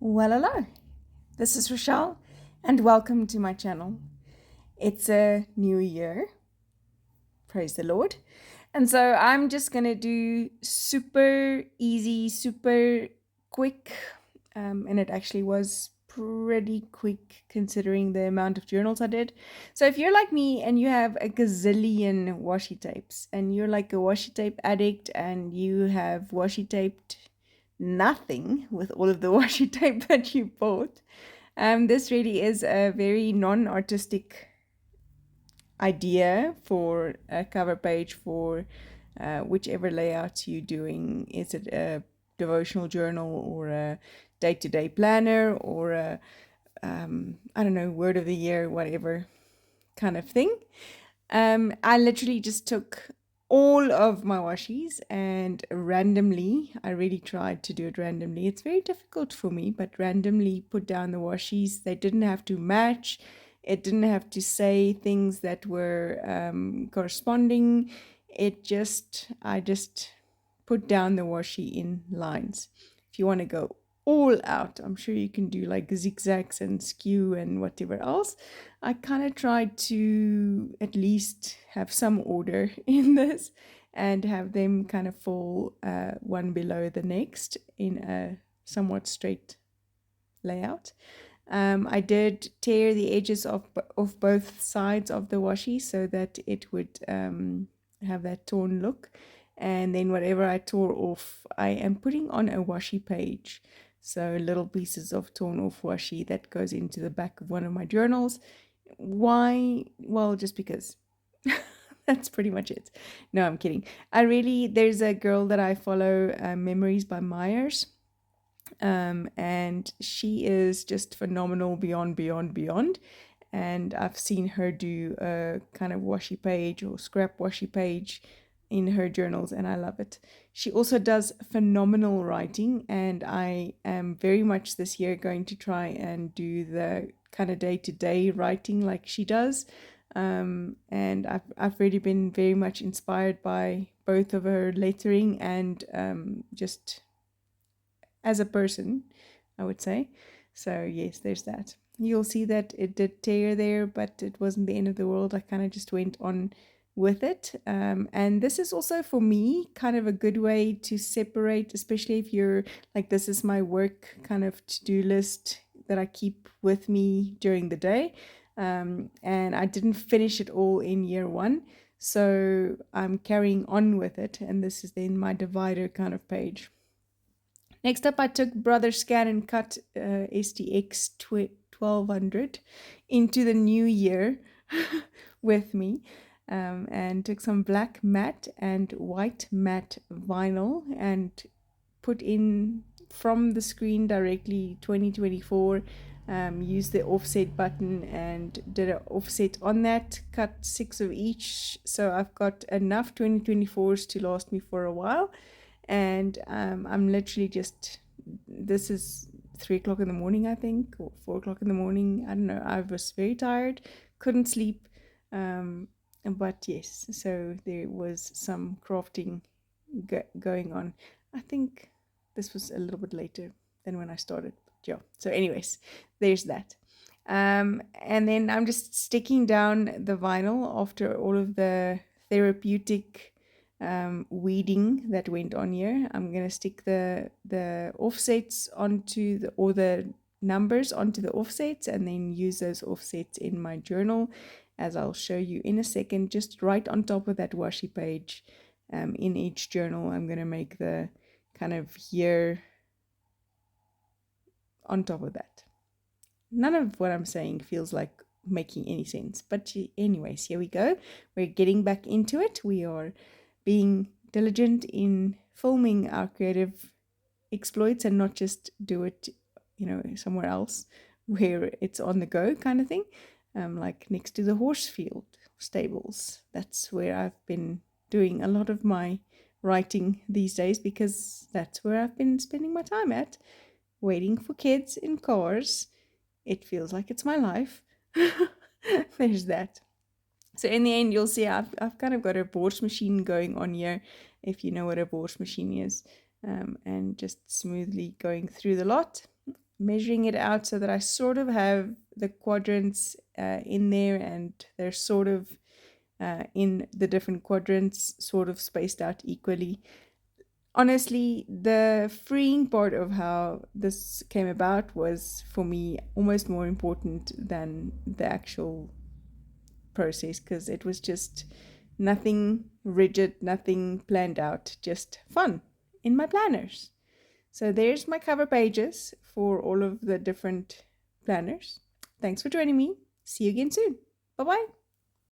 Well, hello. This is Rochelle, and welcome to my channel. It's a new year, praise the Lord. And so I'm just gonna do super easy, super quick, and it actually was pretty quick considering the amount of journals I did. So if you're like me and you have a gazillion washi tapes, and you're like a washi tape addict, and you have washi taped nothing with all of the washi tape that you bought, this really is a very non-artistic idea for a cover page for whichever layout you're doing. Is it a devotional journal or a day-to-day planner or a I don't know, word of the year, whatever kind of thing. I literally just took all of my washies and randomly, I really tried to do it randomly. It's very difficult for me, but randomly put down the washies. They didn't have to match. It didn't have to say things that were corresponding. I just put down the washi in lines. If you want to go all out, I'm sure you can do like zigzags and skew and whatever else. I kind of tried to at least have some order in this and have them kind of fall one below the next in a somewhat straight layout. I did tear the edges of both sides of the washi so that it would have that torn look. And then whatever I tore off, I am putting on a washi page. So little pieces of torn off washi that goes into the back of one of my journals. Why? Well, just because. That's pretty much it. No, I'm kidding. There's a girl that I follow, Memories by Myers, and she is just phenomenal beyond, beyond, beyond. And I've seen her do a kind of washi page or scrap washi page in her journals, and I love it. She also does phenomenal writing, and I am very much this year going to try and do the kind of day-to-day writing like she does. And I've really been very much inspired by both of her lettering and just as a person, I would say. So yes, there's that. You'll see that it did tear there, but it wasn't the end of the world. I kind of just went on with it. And this is also for me kind of a good way to separate, especially if you're like, this is my work kind of to-do list that I keep with me during the day. And I didn't finish it all in year one. So I'm carrying on with it. And this is then my divider kind of page. Next up, I took Brother Scan and Cut STX 1200 into the new year with me, and took some black matte and white matte vinyl and put in from the screen directly 2024. Used the offset button and did an offset on that, cut 6 of each, so I've got enough 2024s to last me for a while. And I'm literally just, this is 3 o'clock in the morning, I think, or 4 o'clock in the morning. I don't know. I was very tired, couldn't sleep. But yes, so there was some crafting going on. I think this was a little bit later than when I started. Yeah. So, anyways, there's that. And then I'm just sticking down the vinyl after all of the therapeutic weeding that went on here. I'm gonna stick the offsets onto the numbers onto the offsets and then use those offsets in my journal, as I'll show you in a second. Just right on top of that washi page, in each journal, I'm gonna make the kind of year on top of that. None of what I'm saying feels like making any sense, but anyways, here we go. We're getting back into it. We are being diligent in filming our creative exploits and not just do it, somewhere else where it's on the go kind of thing, like next to the horse field stables. That's where I've been doing a lot of my writing these days because that's where I've been spending my time at, waiting for kids in cars. It feels like it's my life. There's that. So in the end, you'll see I've kind of got a board machine going on here, if you know what a board machine is, and just smoothly going through the lot. measuring it out so that I sort of have the quadrants in there, and they're sort of in the different quadrants, sort of spaced out equally. Honestly, the freeing part of how this came about was for me almost more important than the actual process, because it was just nothing rigid, nothing planned out, just fun in my planners. So there's my cover pages for all of the different planners. Thanks for joining me. See you again soon. Bye bye.